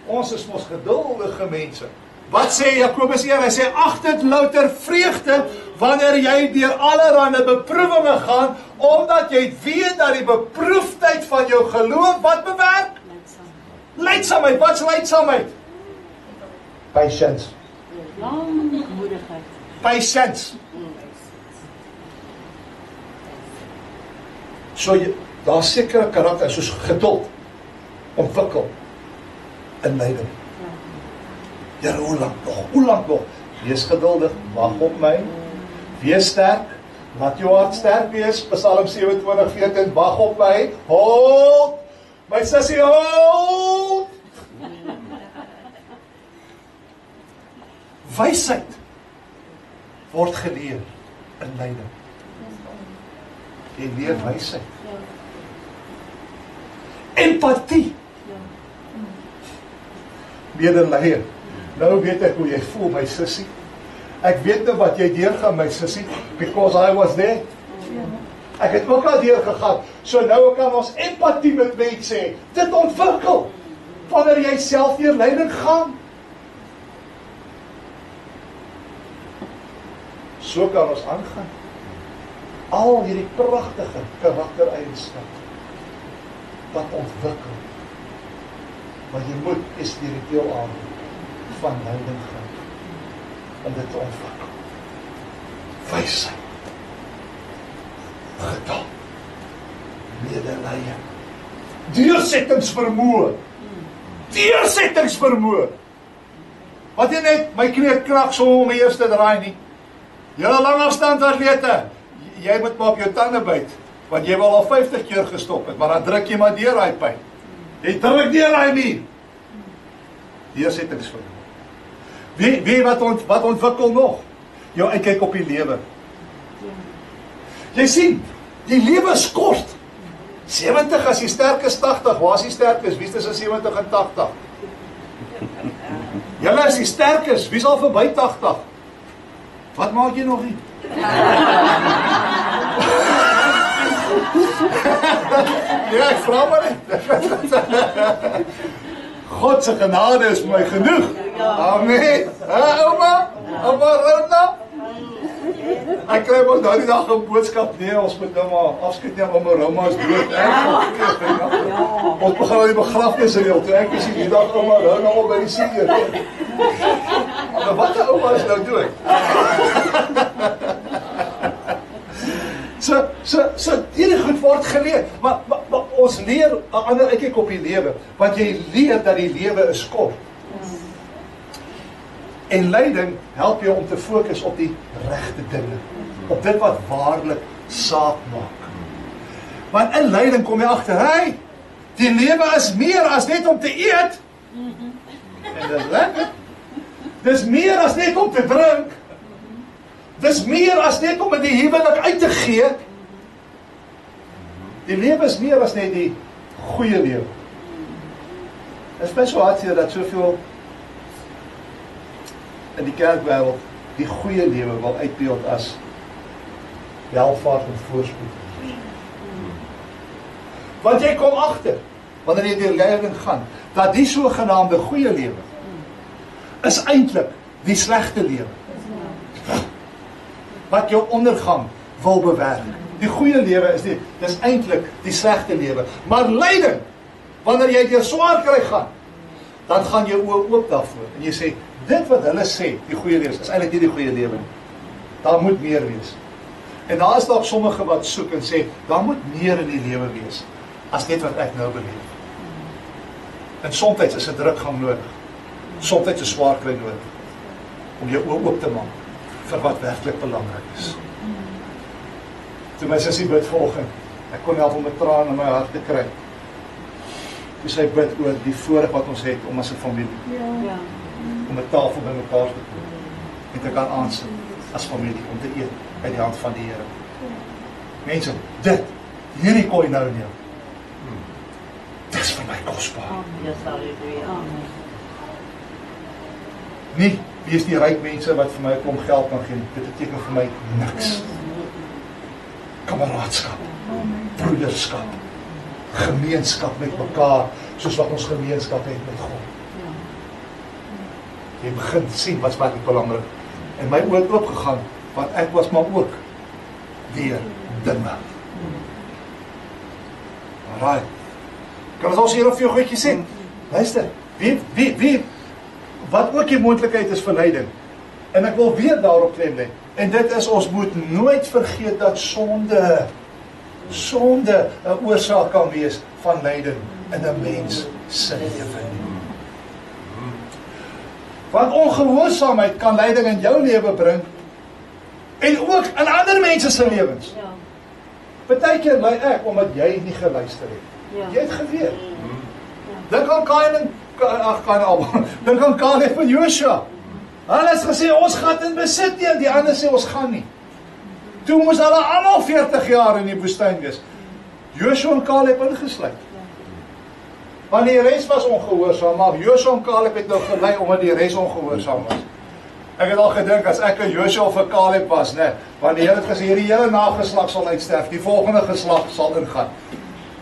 B: Ons is mos geduldige mense. Wat sê Jakobus 1? Hy sê, ag dit louter vreugde, wanneer jy deur allerhande beproewinge gaan, omdat jy weet dat die beproefdheid van jou geloof wat bewerk? Lydsaamheid. Wat is lydsaamheid? Patience.
C: Langmoedigheid.
B: Patience. So daar sekere karakter soos geduld ontwikkel in lyding. Here, hoe lank nog? Hoe lank nog? Wees geduldig, wag op my. Wees sterk, laat jou hart sterk wees. Psalm 27:14, wag op my. Hold, my sussie, hold. Wysheid word geleer in lyding. Jy leer wysheid. Empatie. Medelee. Nou weet ek hoe jy voel, my sussie. Ek weet nou wat jy deurgaan, my sussie, because I was there. Ek het ook al deurgegaan. So nou kan ons empatie met mense hê. Dit ontwikkel wanneer jy self deur lyding gaan. So kan ons aangaan. Al hierdie pragtige karaktereienskappe wat ontwikkel. Maar jy moet spiritueel aan van lyding gaan om dit te ontwikkel. Wysheid, geduld, medelee, deursettingsvermoë. Wat jy net, my knie krak so om die eerste draai nie. Julle langafstand atlete, jy moet maar op jou tande byt, want jy wil al 50 keer gestop het, maar dan druk jy maar deur daai pyn. Jy druk deur daai nie. Deursettingsvermoë. Wie wat ontwikkel nog? Jou uitkyk op die lewe. Jy sien, die lewe is kort. 70 as jy sterk is, 80, waar as jy sterk is, wie is tussen 70 en 80? Julle as jy sterk is, wie is al verby 80? Wat maak jy nog nie? Ja, ek vra maar net. God se genade is my genoeg. Amen. Ouma Rona. Ek kry mos nou die dag 'n boodskap, nee, ons moet nou maar afskeid neem, ouma Rona is dood. Ons begin al die begrafnis reël, toe ek sien die dag ouma Rona op by die senior. Maar wat 'n ouma is nou dood? So hierdie goed word geleer, maar ons leer 'n ander uitkyk op die lewe, want jy leer dat die lewe is kort. En lyding help jou om te fokus op die regte dinge, op dit wat waarlik saak maak. Want in lyding kom jy agter, hey, die lewe is meer as net om te eet. En dit is lekker. Dis meer as net om te drink. Dis meer as net om in die huwelik uit te gee. Die lewe is meer as net die goeie lewe. Dit is best wel hartseer dat soveel in die kerkwêreld die goeie lewe wil uitbeeld as welvaart en voorspoed. Want jy kom agter, wanneer jy deur lyding gaan, dat die sogenaamde goeie lewe is eintlik die slegte lewe. Wat jou ondergang wil bewerk. Die goeie lewe dis eintlik die slegte lewe. Maar lyding, wanneer jy deur swaar kry gaan, dan gaan jou oë oop daarvoor. En jy sê, dit wat hulle sê, die goeie lewe, is eintlik nie die goeie lewe nie. Daar moet meer wees. En daar is dalk sommige wat soek en sê, daar moet meer in die lewe wees, as dit wat ek nou beleef. En soms is 'n drukgang nodig. Soms is 'n swaar kry nodig, om jou oë oop te maak, vir wat werklik belangrik is. Toe my sussie bid vanoggend, ek kon help om 'n traan in my hart te kry. Toe sy bid oor die voorreg wat ons het om as 'n familie, om 'n tafel by mekaar te kom, en te kan aansit as familie, om te eet by die hand van die Here. Mense, hierdie koinonia, dis vir my kosbaar. Nie, wie is die ryk mense wat vir my kom geld kan gee, dit beteken vir my niks. Kameraadskap, broederskap, gemeenskap met mekaar, soos wat ons gemeenskap het met God. Jy begin sien wat werklik belangrik. En my oë het oopgegaan, want ek was maar ook weer dinge. Alright. Kan ons hier op jou goedjie sê? Luister, wat ook die moontlikheid is vir lyding. En ek wil weer daarop klem lê. En dit is, ons moet nooit vergeet dat sonde 'n oorsaak kan wees van lyding in 'n mens se lewe. Want ongehoorsaamheid kan lyding in jou lewe bring, en ook in ander mense se lewens. Partykeer ly ek omdat jy nie geluister het. Jy het geweet. Dink aan Kain dink aan Caleb en Joshua. Hulle het gesê, ons gaan in besit nie, en die ander sê, ons gaan nie. Toe moes hulle almal 40 jaar in die woestyn wees. Joshua en Caleb ingesluit. Want die res was ongehoorsaam, maar Joshua en Caleb het nou gelei omdat die res ongehoorsaam was. Ek het al gedink, as ek 'n Joshua of 'n Caleb was, want die Here het gesê, hierdie hele nageslag sal uitsterf, die volgende geslag sal ingaan.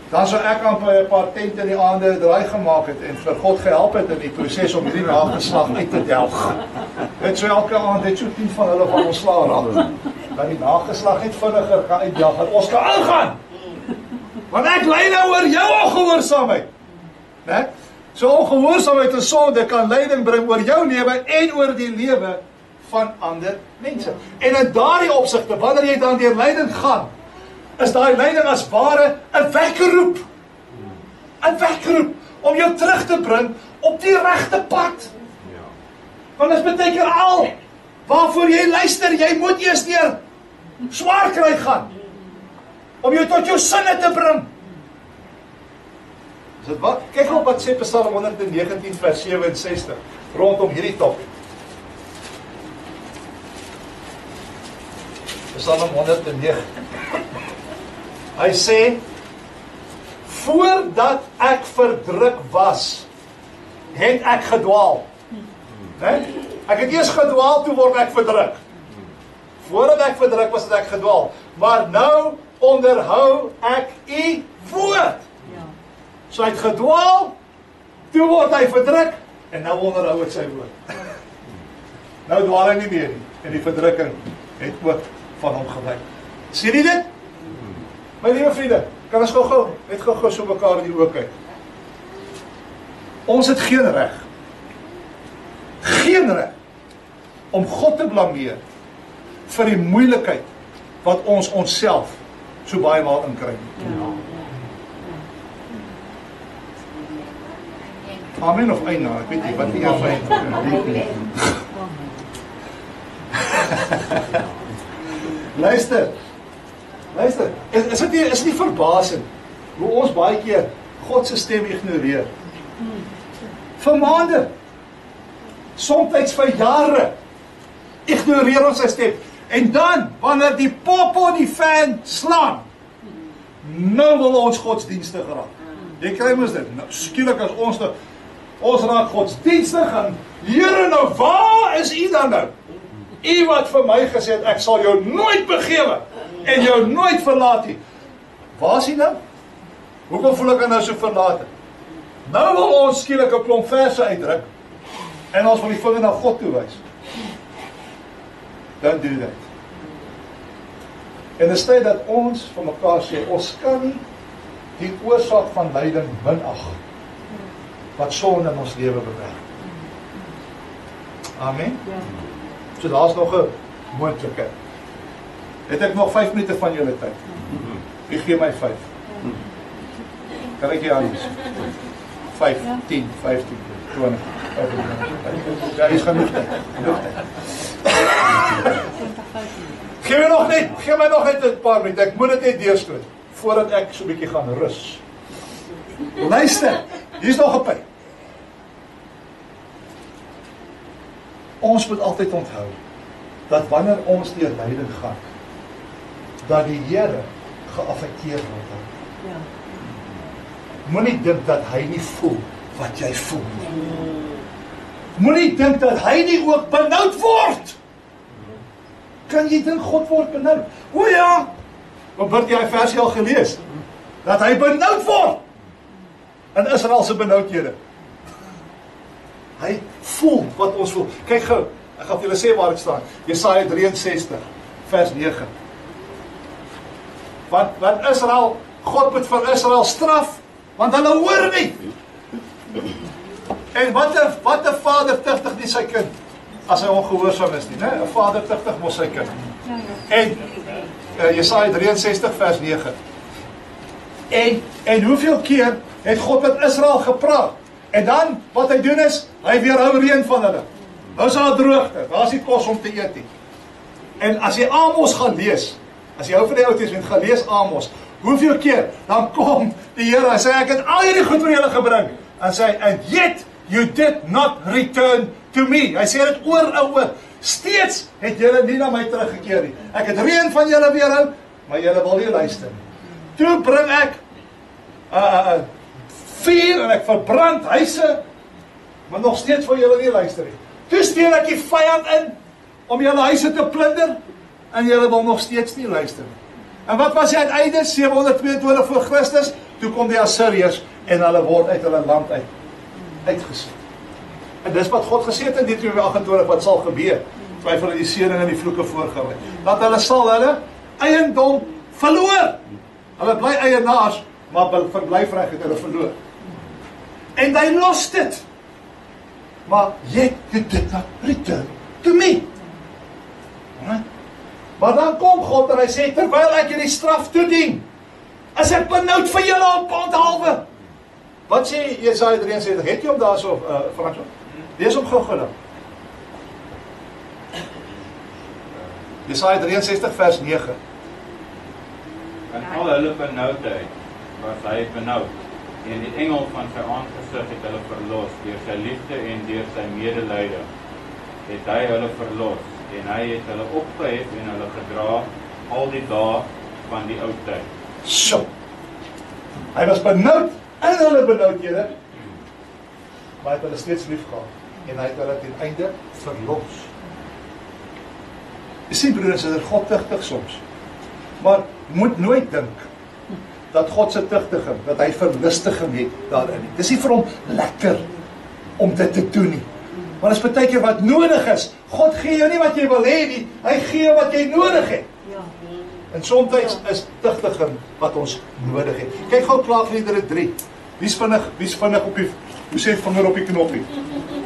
B: Dan sou ek aan 'n paar tente in die aande draai gemaak het en vir God gehelp het in die proses om hierdie nageslag uit te delg. Dit sou elke aand net so 10 van hulle van ontslae raak. Dat die nageslag net vinniger gaan uitdelg en ons kan aangaan. Want ek lei nou oor jou ongehoorsaamheid. Né? So ongehoorsaamheid en sonde kan lyding bring oor jou lewe en oor die lewe van ander mense. En in daardie opsigte, wanneer jy dan deur lyding gaan, is daai lyding as ware 'n wekroep. 'n Wekroep om jou terug te bring op die regte pad. Want dit beteken al waarvoor jy luister, jy moet eers deur swaar kry gaan om jou tot jou sinne te bring. Is dit wat? Kyk op wat sê Psalm 119 vers 67 rondom hierdie topik. Psalm 109. Hy sê, voordat ek verdruk was, het ek gedwaal. Ek het eers gedwaal, toe word ek verdruk. Voordat ek verdruk was, het ek gedwaal. Maar nou onderhou ek u woord. So hy het gedwaal, toe word hy verdruk, en nou onderhou ek sy woord. Nou dwaal hy nie meer nie, en die verdrukking het ook van hom gewyk. Sien jy dit? My liewe vriende, kan ons net gou so mekaar in die oë kyk. Ons het geen reg om God te blameer vir die moeilikheid wat ons onsself so baie maal inkry. Amen of eina, ek weet nie wat die een van Luister, is dit nie verbasend hoe ons baie keer God se stem ignoreer? Vir maande, soms vir jare, ignoreer ons sy stem. En dan, wanneer die popo die fan slaan, nou wil ons godsdienstig raak. Jy kry mos dit, nou, skielik as ons raak godsdienstig en Here, nou waar is u dan nou? U wat vir my gesê het, ek sal jou nooit begewe en jou nooit verlaat nie. Waar is hy nou? Hoekom voel ek nou so verlaat? Nou wil ons skielik 'n klomp verse uitdruk en ons wil die vinger na God toe wys. Don't do that. En is tyd dat ons vir mekaar sê, ons kan nie die oorsaak van lyding minag wat sonde in ons lewe bewerk. Amen. So daar's nog 'n moontlikheid. Het ek nog 5 minute van julle tyd? Wie gee my 5? Kan ek hier aan? 5, 10, 15, 20, 25. Ja, is genoeg tyd. Gee my nog net 'n paar minute. Ek moet dit net deurstoot voordat ek so 'n bietjie gaan rus. Luister, hier's nog 'n punt. Ons moet altyd onthou dat wanneer ons deur lyding gaan, dat die Here geaffekteer word. Ja. Moenie dink dat hy nie voel wat jy voel nie. Moenie dink dat hy nie ook benoud word. Kan jy dink God word benoud? O ja, want word jy 'n versie al gelees? Dat hy benoud word in Israel se benoudhede. Hy voel wat ons voel. Kyk gou, ek gaan vir julle sê waar dit staan. Jesaja 63 vers 9. Want Israel, God moet vir Israel straf, want hulle hoor nie. En wat 'n vader tugtig nie sy kind as hy ongehoorsaam is nie, né? 'n Vader tugtig mos sy kind. En Jesaja 63 vers 9. En hoeveel keer het God met Israel gepraat? En dan, wat hy doen is, hy weerhou reën van hulle. Nou is daar droogte, daar is nie kos om te eet nie. En as jy Amos gaan lees, as jy hou van die Ou Testament, gaan lees Amos, hoeveel keer, dan kom die Here en sê, ek het al hierdie goed vir julle gebring, en sê, and yet you did not return to me. Hy sê dit oor en oor. Steeds het julle nie na my teruggekeer nie. Ek het reën van julle weerhou, maar julle wil nie luister nie. Toe bring ek vuur en ek verbrand huise, maar nog steeds wil julle nie luister nie. Toe stuur ek die vyand in om julle huise te plunder en julle wil nog steeds nie luister nie. En wat was die uiteinde? 722 voor Christus, toe kom die Assiriërs en hulle word uit hulle land uitgesit. En dis wat God gesê het in Deuteronomy 28 wat sal gebeur, toe hy vir hulle die seëning en die vloeke voorgehou het. Dat hulle sal hulle eiendom verloor. Hulle bly eienaars, maar verblyfreg het hulle verloor. En hy los dit. Maar yet you did not return to me. Maar dan kom God en hy sê, terwyl ek hierdie straf toedien, is ek benoud vir julle op pondhalwe. Wat sê Jesaja 73? Het jy hom daar so, Frans? Lees hom gou dan. Jesaja 63 vers 9.
D: En al hulle benoudheid was hy benoud, en die engel van sy aangesig het hulle verlos, deur sy liefde en deur sy medelyde het hy hulle verlos, en hy het hulle opgehef en hulle gedra al die dae van die ou tyd.
B: So, hy was benoud in hulle benoudhede, maar hy het hulle steeds lief gehad, en hy het hulle ten einde verlos. Jy sien broeders, is God tugtig soms, maar moet nooit dink dat God se tugtiging, dat hy verlustiging het daarin. Dis nie vir hom lekker om dit te doen nie. Maar dis baie keer wat nodig is. God gee jou nie wat jy wil hê nie, hy gee jou wat jy nodig het. En soms is tugtiging wat ons nodig het. Kyk gou Klaagliedere 3. Wie's vinnig op die, hoe sê vinger op die knoppie?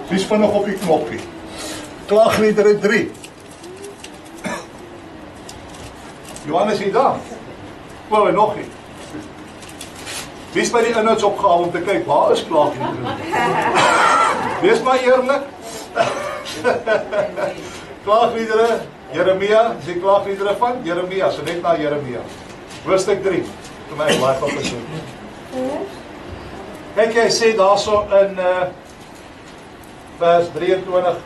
B: Wie's vinnig op die knoppie? Klaagliedere 3. Johannes hier daar. En nog nie. Wees by die inhoudsopgawe om te kyk, waar is Klaagliedere 3? Wees maar eerlik. Klaagliedere, Jeremia, is die Klaagliedere van? Jeremia, so net na Jeremia. Hoofstuk 3, vir my laat op is. Kijk, hy sê daar so in vers 23,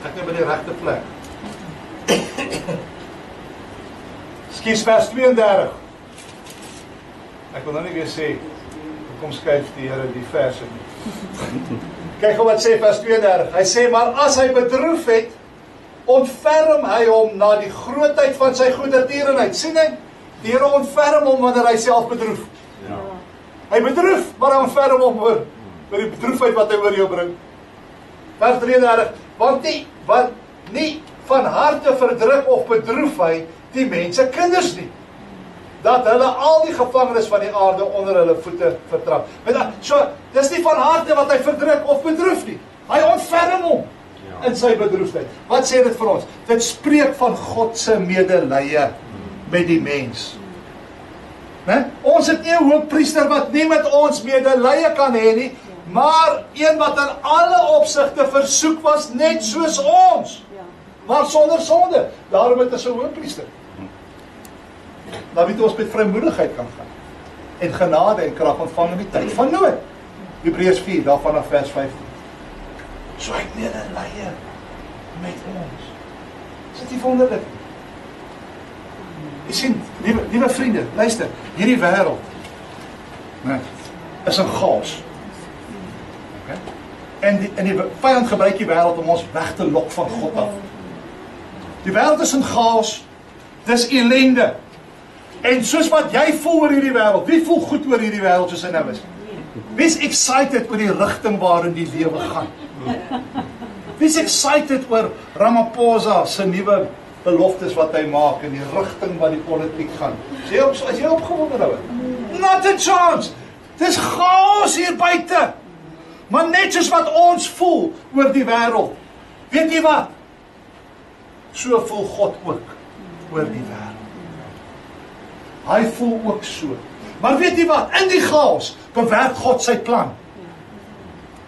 B: ek net by die regte plek. Skies vers 32. Ek wil nou nie weer sê, kom skuif die Here die verse nie. Kyk wat sê vers 32. Hy sê, maar as hy bedroef het, ontferm hy hom na die grootheid van sy goedertierenheid. Sien hy? Die Here ontferm hom wanneer hy self bedroef. Ja. Hy bedroef, maar hy ontferm hom oor die bedroefheid wat hy oor jou bring. Vers 33, want nie van harte verdruk of bedroef hy die mense kinders nie, dat hulle al die gevangenes van die aarde onder hulle voete vertrap. So, dis nie van harte wat hy verdruk of bedroef nie, hy ontferm hom in sy bedroefdheid. Wat sê dit vir ons? Dit spreek van God se medelee met die mens. Ons het nie 'n hoofpriester wat nie met ons medelee kan hê nie, maar een wat in alle opsigte versoek was, net soos ons, maar sonder sonde. Daarom het ons 'n hoofpriester. Dan weet ons met vrymoedigheid kan gaan, en genade en krag ontvang in die tyd van nood. Hebreërs 4, daarvan na vers 15. So hy het medelee met ons. Is dit nie wonderlik? Jy sien, liewe vriende, luister, hierdie wêreld is 'n chaos. En die vyand gebruik die wêreld om ons weg te lok van God af. Die wêreld is in chaos, dis ellende. En soos wat jy voel oor hierdie wêreld, wie voel goed oor hierdie wêreld soos hy nou is? Wie's excited oor die rigting waarin die lewe gaan? Wie's excited oor Ramaphosa se nuwe beloftes wat hy maak en die rigting wat die politiek gaan? Is jy opgewonde nou? Not a chance! Dis chaos hier buite! Maar net soos wat ons voel oor die wêreld, weet jy wat? So voel God ook oor die wêreld. Hy voel ook so Maar weet jy wat? In die chaos bewerk God sy plan.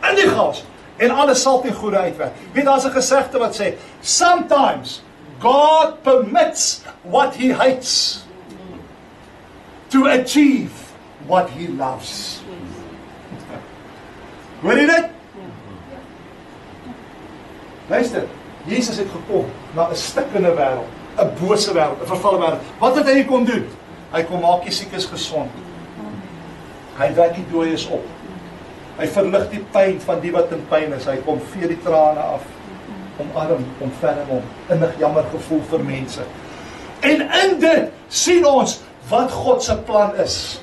B: In die chaos. En alles sal ten goeie uitwerk. Weet, daar's 'n gesegde wat sê, sometimes God permits what he hates to achieve what he loves. Hoor jy dit? Luister, Jesus het gekom na 'n stikkende wêreld, 'n bose wêreld, 'n vervalle wêreld. Wat het hy kom doen? Hy kom maak die siekes gesond. Hy wek die dooies op. Hy verlig die pyn van die wat in pyn is. Hy kom vee die trane af. Omarm, omverm hom. Innig jammer gevoel vir mense. En in dit sien ons wat God se plan is.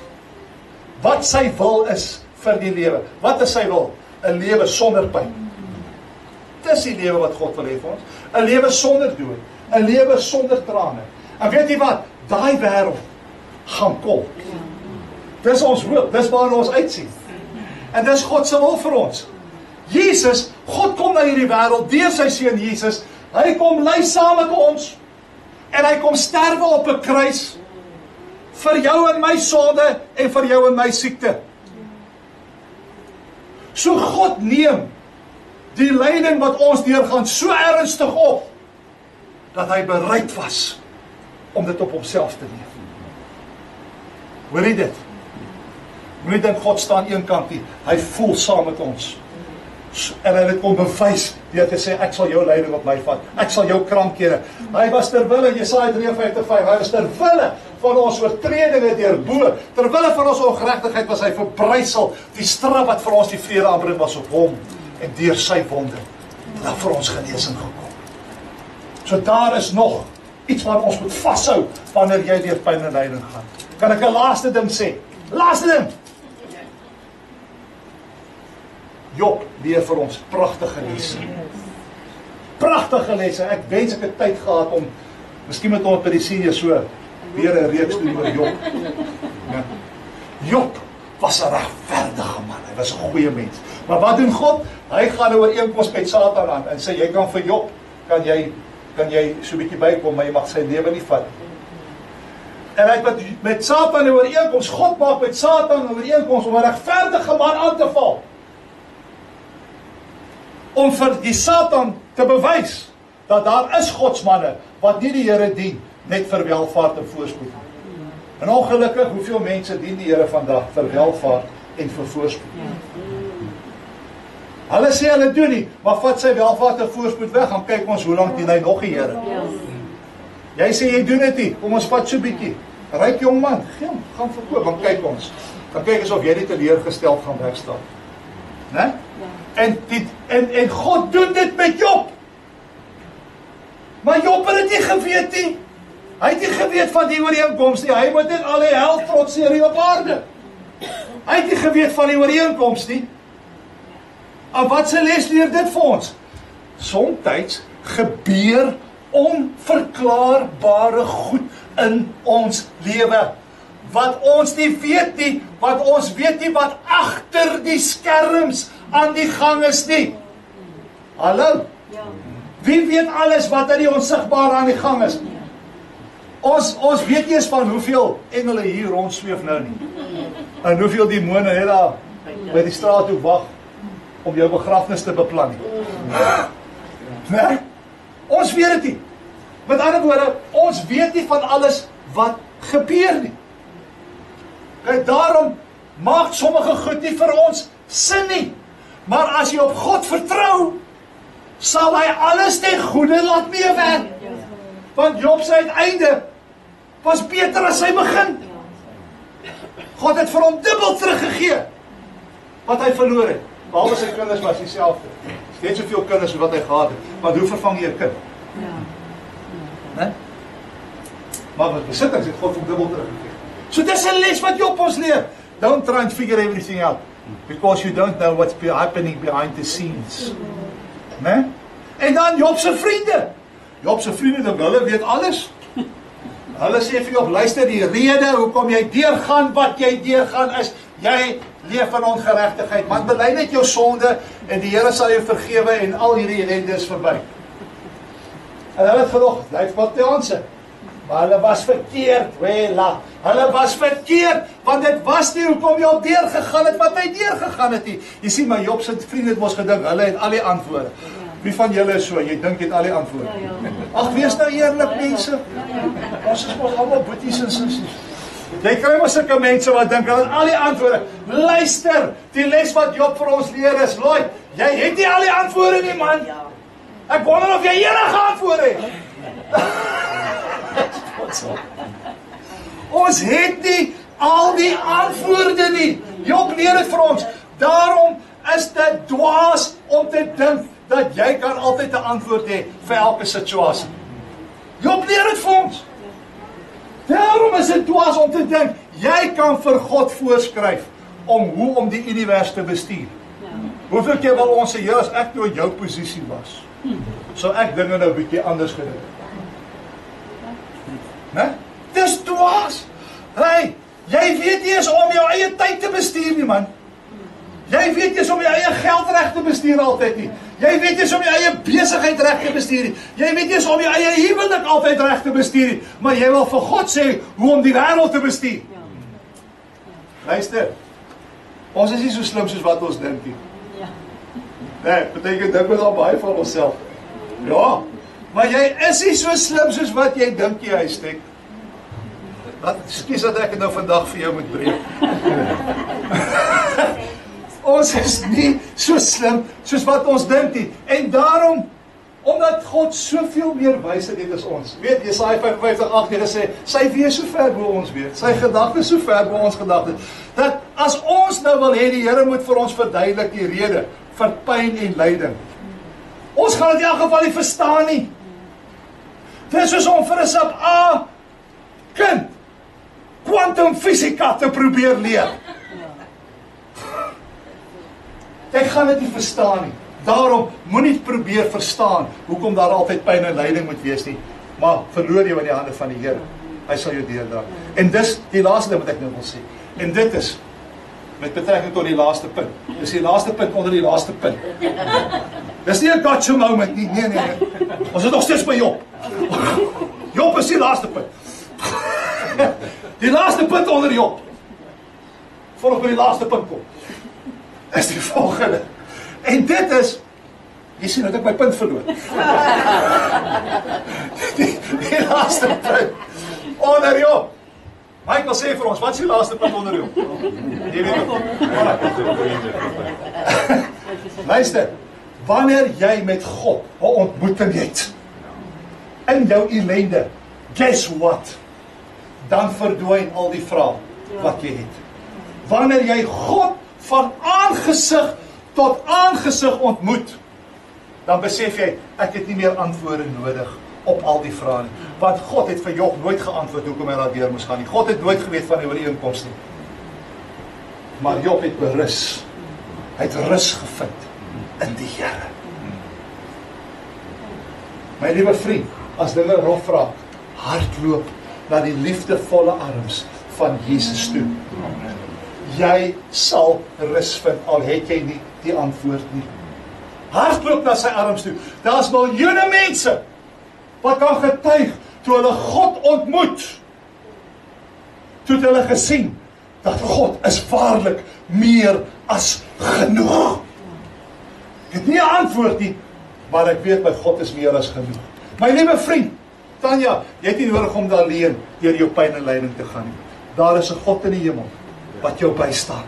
B: Wat sy wil is vir die lewe. Wat is sy wil? 'n lewe sonder pyn. Dis die lewe wat God wil hê vir ons. 'n lewe sonder dood. 'n lewe sonder trane. En weet jy wat? Daai wêreld gaan kom. Dis ons hoop. Dis waar ons uitsien. En dis God se wil vir ons. Jesus, God kom na hierdie wêreld deur sy seun Jesus. Hy kom ly saam met ons. En hy kom sterwe op 'n kruis vir jou en my sonde en vir jou en my siekte. So God neem die lyding wat ons deurgaan so ernstig op, dat hy bereid was om dit op homself te neem. Hoor jy dit? Moenie dink God staan een kant nie, hy voel saam met ons. En hy het kom bewys, deur te sê, ek sal jou lyding op my vat, ek sal jou krankhede. Hy was terwille, Jesaja 53:5, hy was terwille van ons oortredinge deurbo, terwille van ons ongeregtigheid was hy verbrysel, die straf wat vir ons die vrede aanbring was op hom, en deur sy wonde, dat vir ons genesing gekom. So daar is nog iets wat ons moet vashou, wanneer jy deur pyn en lyding gaan. Kan ek 'n laaste ding sê? Laaste ding! Job leer vir ons pragtige lesse. Pragtige lesse. Ek wens ek het tyd gehad om, miskien met ons by die senior so, weer 'n reeks doen oor Job. Ja. Job was 'n regverdige man, hy was 'n goeie mens. Maar wat doen God? Hy gaan 'n ooreenkoms met Satan aan en sê, jy kan vir Job, kan jy so 'n bietjie bykom, maar jy mag sy lewe nie vat. En hy het met Satan 'n ooreenkoms, God maak met Satan 'n ooreenkoms om 'n regverdige man aan te val. Om vir die Satan te bewys dat daar is godsmanne wat nie die Here dien net vir welvaart en voorspoed. En ongelukkig, hoeveel mense dien die Here vandag vir welvaart en vir voorspoed? Hulle sê hulle doen nie, maar vat sy welvaart en voorspoed weg, gaan kyk ons hoe lank dien hy nog die Here. Jy sê jy doen dit nie, kom ons vat so bietjie. Ryk jong man, gaan verkoop, dan kyk ons. Dan kyk ons of jy nie teleurgesteld gaan wegstaan. Né? En God doen dit met Job. Maar Job het dit nie geweet nie. Hy het nie geweet van die ooreenkoms nie. Hy moet net al die hel trotseer hier op aarde. Hy het nie geweet van die ooreenkoms nie. En wat se les leer dit vir ons? Somstyds gebeur onverklaarbare goed in ons lewe. Wat ons nie weet nie, wat ons weet nie, wat agter die skerms aan die gang is nie. Hallo? Wie weet alles wat in die onsigbare aan die gang is? Ons weet nie eens van hoeveel engele hier rondsweef nou nie. En hoeveel demone net daar by die straathoek wag om jou begrafnis te beplan nie. Nee? Ons weet dit nie. Met ander woorde, ons weet nie van alles wat gebeur nie. Kijk, daarom maak sommige goed nie vir ons sin nie. Maar as jy op God vertrou, sal hy alles ten goeie laat meewerk. Want Job se uiteinde was beter as sy begin. God het vir hom dubbel teruggegee wat hy verloor het. Behalwe sy kinders was dieselfde. Steeds soveel kinders wat hy gehad het. Want hoe vervang jy 'n kind? Nee? Maar wat besittings het God hom dubbel teruggegee. So dis 'n les wat Job ons leer. Don't try and figure everything out, because you don't know what's happening behind the scenes. Nee? En dan Job se vriende. Job se vriende, dan hulle weet alles. Hulle sê vir Job, luister, die rede hoekom jy deurgaan wat jy deurgaan is, jy leef in ongeregtigheid. Man, bely net jou sonde en die Here sal jou vergewe en al hierdie ellende is verby. En hulle het gedog, blyf wat Jaanse. Maar hulle was verkeerd, Wela. Hulle was verkeerd, want dit was nie hoekom Job deurgegaan het wat hy deurgegaan het nie. Jy sien, maar Job se vriende het mos gedink, hulle het al die antwoorde. Wie van julle is so, jy dink jy het al die antwoorde? Ag, wees nou eerlik, mense. Ons is mos almal boeties en sissies. Jy kry mos sulke mense wat dink hulle het al die antwoorde. Luister, die les wat Job vir ons leer is, Lloyd, jy het nie al die antwoorde nie, man. Ek wonder of jy enige antwoorde het. Ons het nie al die antwoorde nie. Job leer dit vir ons. Daarom is dit dwaas om te dink dat jy kan altyd 'n antwoord hê vir elke situasie. Job leer dit vir ons. Daarom is dit dwaas om te dink jy kan vir God voorskryf hoe om die univers te bestuur. Hoeveel keer wil ons sê, Here, as ek nou in jou posisie was, sou ek dinge nou 'n bietjie anders gedoen het. Né? Dis dwaas. Hey, jy weet nie eens om jou eie tyd te bestuur nie, man. Jy weet nie eens om jou eie geld reg te bestuur altyd nie. Jy weet nie eens om jou eie besigheid reg te bestuur nie. Jy weet nie eens om jou eie huwelik altyd reg te bestuur nie. Maar jy wil vir God sê hoe om die wêreld te bestuur. Luister. Ons is nie so slim soos wat ons dink nie. Nee, beteken dink ons al baie van onsself. Ja, maar jy is nie so slim soos wat jy dink jy is, Stek. Ekskuus dat ek dit nou vandag vir jou moet breek. Ons is nie so slim soos wat ons dink nie. En daarom, omdat God soveel meer wysheid het as ons. Weet, Jesaja 55:8 sê, sy weet so ver bo ons weet. Sy gedagtes so ver bo ons gedagtes. Dat as ons nou wil hê die Here moet vir ons verduidelik die rede vir pyn en lyding. Ons gaan dit in elk geval nie verstaan nie. Dit is soos om vir 'n sub A kind kwantumfisika te probeer leer. Jy gaan dit nie verstaan nie. Daarom moenie probeer verstaan hoekom daar altyd pyn en lyding moet wees nie. Maar verloor jou in die hande van die Here. Hy sal jou deurdra. En dis die laaste ding wat ek nou wil sê. En dit is met betrekking tot die laaste punt. Dis die laaste punt onder die laaste punt. Dis nie 'n gotcha moment nie. Nee. Ons is nog steeds by Job. Job is die laaste punt. Die laaste punt onder Job. Voor ons by die laaste punt kom. Is die volgende. En dit is, jy sien dat ek my punt verloor. Die laaste punt onder Job. Michael sê vir ons, wat is die laaste punt onder Job? Jy weet het. Luister, wanneer jy met God 'n ontmoeting het, in jou ellende, guess what? Dan verdwyn al die vrae wat jy het. Wanneer jy God van aangesig tot aangesig ontmoet, dan besef jy, ek het nie meer antwoorde nodig op al die vrae nie. Want God het vir Job nooit geantwoord hoekom hy daardeur moes gaan nie. God het nooit geweet van die ooreenkoms nie. Maar Job het berus. Hy het rus gevind in die Here. My liewe vriend, as dinge rof raak, hardloop na die liefdevolle arms van Jesus toe. Jy sal rus vind, al het jy nie die antwoord nie. Hardloop na sy arms toe. Daar's miljoene mense wat kan getuig toe hulle God ontmoet. Toe het hulle gesien dat God is waarlik meer as genoeg. Ek het nie 'n antwoord nie, maar ek weet my God is meer as genoeg. My liewe vriend, Tanya, jy het nie nodig om alleen deur jou pyn en lyding te gaan nie. Daar is 'n God in die hemel wat jou bystaan.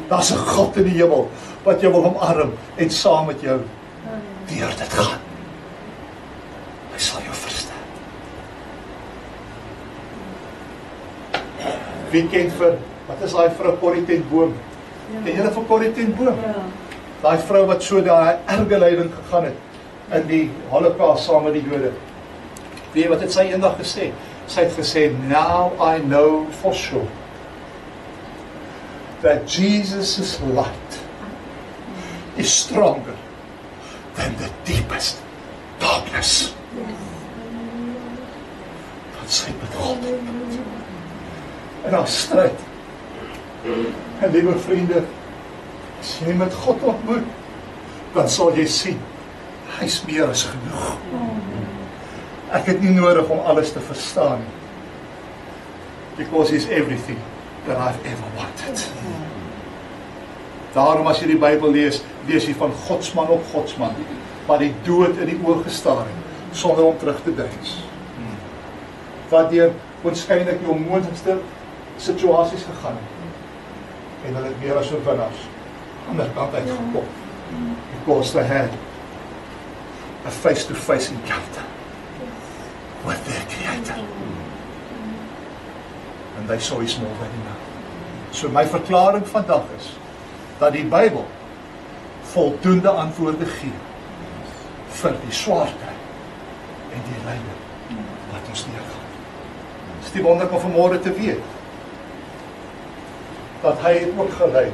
B: Daar's 'n God in die hemel wat jou wil omarm en saam met jou deur dit gaan. Hy sal jou verstaan. Wie ken wat is daai vrou Corrie ten Boom? Ken julle vir Corrie ten Boom? Daai vrou wat so daai erge lyding gegaan het in die Holocaust saam met die Jode. Weet jy wat het sy eendag gesê? Sy het gesê, now I know for sure that Jesus' light is stronger than the deepest darkness. Dat sy met God ontmoet. En haar stryd. En liewe vriende, as jy met God ontmoet, dan sal jy sien, hy is meer as genoeg. Ek het nie nodig om alles te verstaan nie. Because he's everything that I've ever wanted. Daarom as jy die Bybel lees, lees jy van godsman op godsman, wat die dood in die oog gestaar het, sonder om terug te deins. Wat deur waarskynlik die onmoontlikste situasies gegaan het. En hulle het meer as oorwinnaars aan die ander kant uitgekom. Because they had a face-to-face encounter with their Creator. And they saw his more than enough. So my verklaring vandag is, dat die Bybel voldoende antwoorde gee vir die swaarte en die lyding wat ons deurgaan. Dis die wonderlik om vanmôre te weet dat hy het ook gelei